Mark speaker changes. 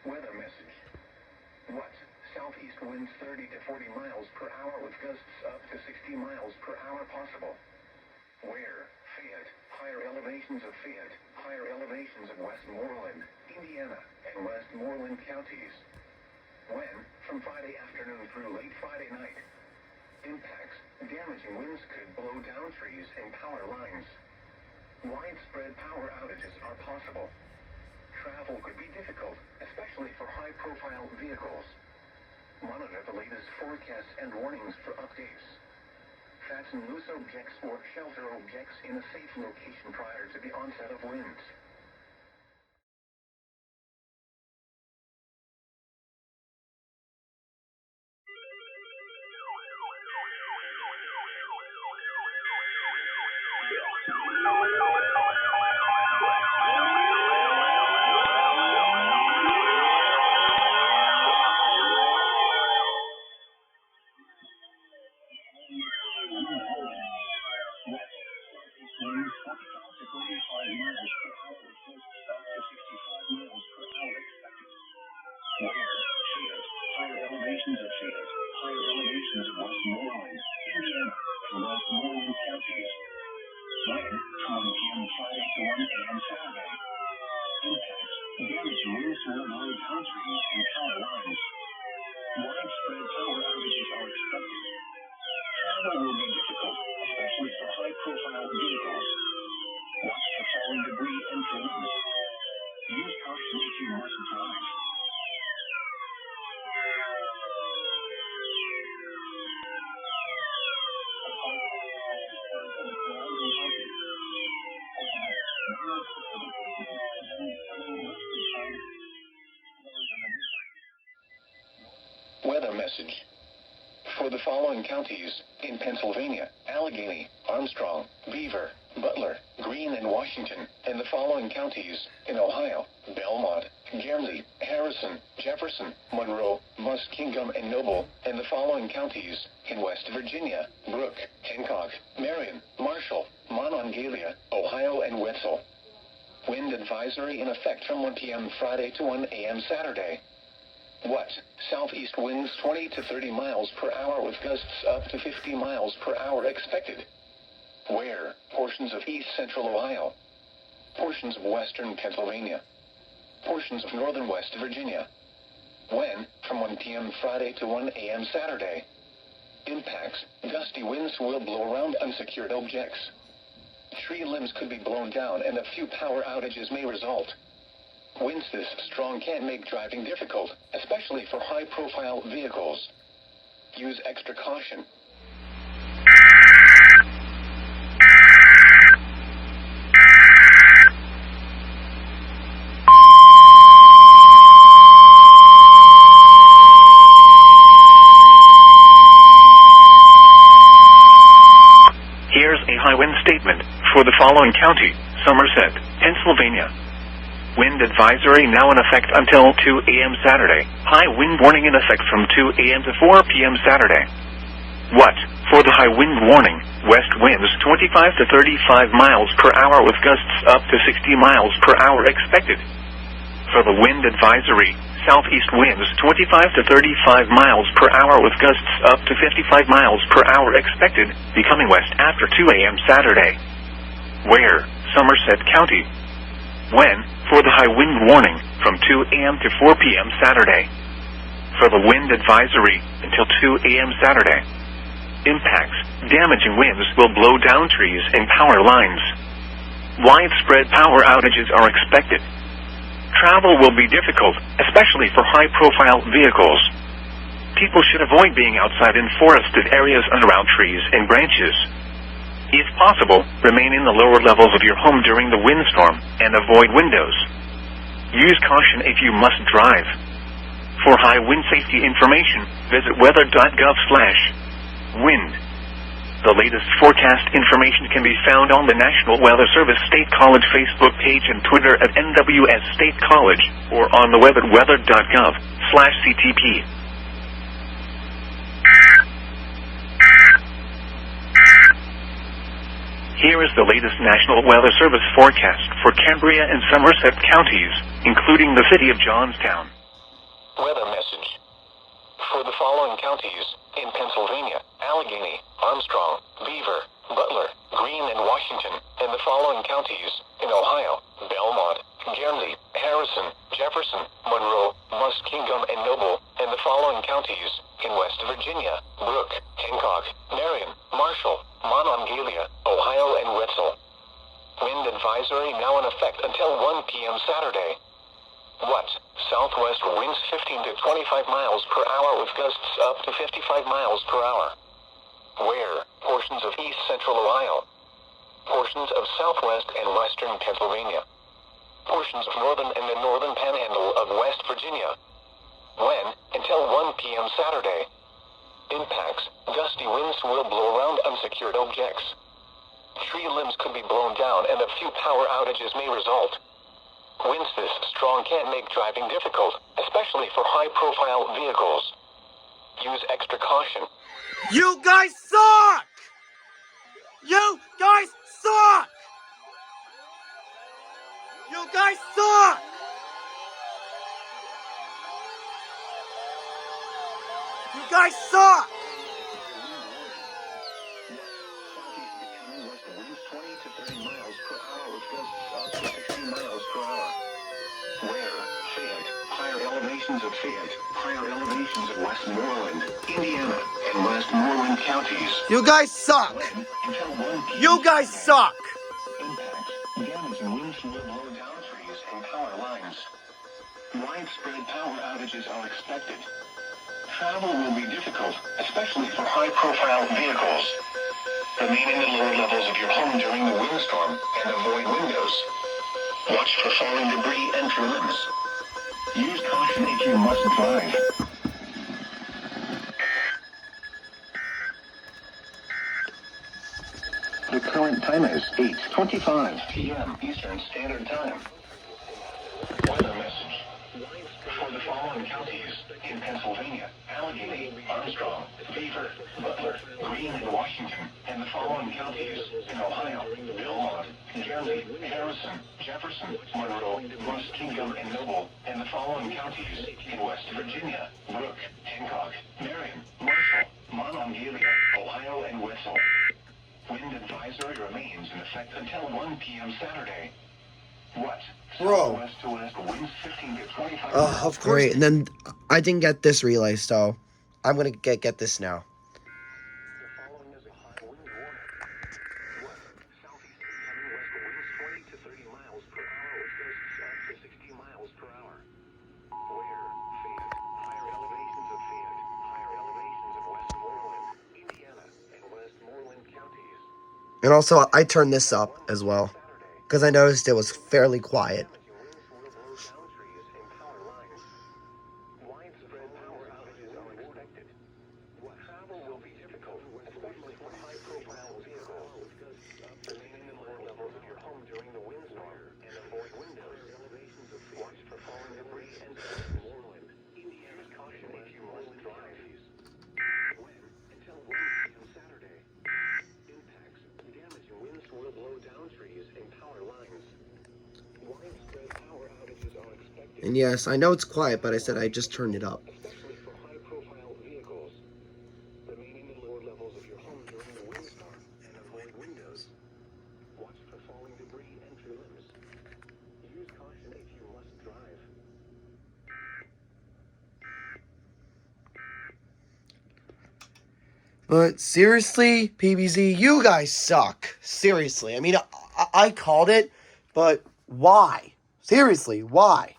Speaker 1: Weather message. What? Southeast winds 30 to 40 miles per hour with gusts up to 60 miles per hour possible. Where? Fayette, higher elevations of Fayette, higher elevations of Westmoreland, Indiana, and Westmoreland counties. When? From Friday afternoon through late Friday night. Impacts. Damaging winds could blow down trees and power lines. Widespread power outages are possible. Travel could be difficult, especially for high-profile vehicles. Monitor the latest forecasts and warnings for updates. Fasten loose objects or shelter objects in a safe location prior to the onset of winds. Higher elevations of Fayette, higher elevations of Westmoreland, Indiana, and Westmoreland counties. When? From 1 p.m. Friday to 1 a.m. Saturday. Impacts. Damaging winds will blow down trees and power lines. Widespread power outages are expected. Travel will be difficult, especially for high-profile vehicles. Watch for falling debris and for winds. Use caution if you must drive. Weather message. For the following counties in Pennsylvania: Allegheny, Armstrong, Beaver, Butler, Greene, and Washington, and the following counties in Ohio: Belmont, Guernsey, Harrison, Jefferson, Monroe, Muskingum, and Noble, and the following counties in West Virginia: Brooke, Hancock, Marion, Marshall, Monongalia, Ohio, and Wetzel. Wind advisory in effect from 1 p.m. Friday to 1 a.m. Saturday. What? Southeast winds 20 to 30 miles per hour with gusts up to 50 miles per hour expected. Where? Portions of east central Ohio. Portions of western Pennsylvania. Portions of northern West Virginia. When? From 1 p.m. Friday to 1 a.m. Saturday. Impacts. Gusty winds will blow around unsecured objects. Tree limbs could be blown down and a few power outages may result. Winds this strong can make driving difficult, especially for high-profile vehicles. Use extra caution. Here's a high wind statement for the following county: Somerset, Pennsylvania. Wind advisory now in effect until 2 a.m. Saturday. High wind warning in effect from 2 a.m. to 4 p.m. Saturday. What? For the high wind warning, west winds 25 to 35 miles per hour with gusts up to 60 miles per hour expected. For the wind advisory, southeast winds 25 to 35 miles per hour with gusts up to 55 miles per hour expected, becoming west after 2 a.m. Saturday. Where? Somerset County. When? For the high wind warning, from 2 a.m. to 4 p.m. Saturday. For the wind advisory, until 2 a.m. Saturday. Impacts. Damaging winds will blow down trees and power lines. Widespread power outages are expected. Travel will be difficult, especially for high-profile vehicles. People should avoid being outside in forested areas and around trees and branches. If possible, remain in the lower levels of your home during the windstorm and avoid windows. Use caution if you must drive. For high wind safety information, visit weather.gov/wind. The latest forecast information can be found on the National Weather Service State College Facebook page and Twitter at NWS State College, or on the web at weather.gov/CTP. Here is the latest National Weather Service forecast for Cambria and Somerset counties, including the city of Johnstown. Weather message. For the following counties, in Pennsylvania, Allegheny, Armstrong, Beaver, Butler, Greene, and Washington, and the following counties, in Ohio, Belmont, Guernsey, Harrison, Jefferson, Monroe, Muskingum, and Noble, and the following counties, in West Virginia, Brooke, Hancock, Marion, Marshall, Monongalia, Ohio, and Wetzel. Wind advisory now in effect until 1 p.m. Saturday. What? Southwest winds 15 to 25 miles per hour with gusts up to 55 miles per hour. Where? Portions of east central Ohio. Portions of southwest and western Pennsylvania. Portions of northern and the northern panhandle of West Virginia. When? Until 1 p.m. Saturday. Impacts. Gusty winds will blow around unsecured objects. Tree limbs could be blown down and a few power outages may result. Winds this strong can make driving difficult, especially for high-profile vehicles. Use extra caution.
Speaker 2: You guys suck! You guys suck! You guys suck! You guys suck!
Speaker 1: Elevations of Fayette, higher elevations of Westmoreland, Indiana, and Westmoreland counties.
Speaker 2: You guys suck! You guys suck!
Speaker 1: Impacts, damage and winds will blow down trees and power lines. Widespread power outages are expected. Travel will be difficult, especially for high-profile vehicles. Remain in the lower levels of your home during the windstorm and avoid windows. Watch for falling debris and tree limbs. Use caution if you must drive. The current time is 8:25 p.m. Eastern Standard Time. Weather message. For the following counties, in Pennsylvania, Allegheny, Armstrong, Beaver, Butler, Greene, and Washington, and the following counties, in Ohio, Belmont, Guernsey, Harrison, Jefferson, Monroe, Muskingum, and Noble, and the following counties, in West Virginia, Brooke, Hancock, Marion, Marshall, Monongalia, Ohio, and Wetzel. Wind advisory remains in effect until 1 p.m. Saturday. What?
Speaker 2: Bro.
Speaker 1: West to west winds 15 to 25.
Speaker 2: Of course. Great. And then I didn't get this relay, so I'm gonna get this now.
Speaker 1: The following is a high wind warning. What? Southeast incoming west winds 20 to 30 miles per hour with gusts up to 60 miles per hour. Where? Fayette. Higher elevations of Fayette. Higher elevations of Westmoreland, Indiana, and Westmoreland counties.
Speaker 2: And also, I turned this up as well, because I noticed it was fairly quiet. And yes, I know it's quiet, but I said I just turned it up.
Speaker 1: Especially for high-profile vehicles. Remain in the lower levels of your home during the windstorm and avoid windows. Watch for falling debris and tree limbs. Use caution if you must drive.
Speaker 2: But seriously, PBZ, you guys suck. Seriously. I mean, I called it, but why? Seriously, why?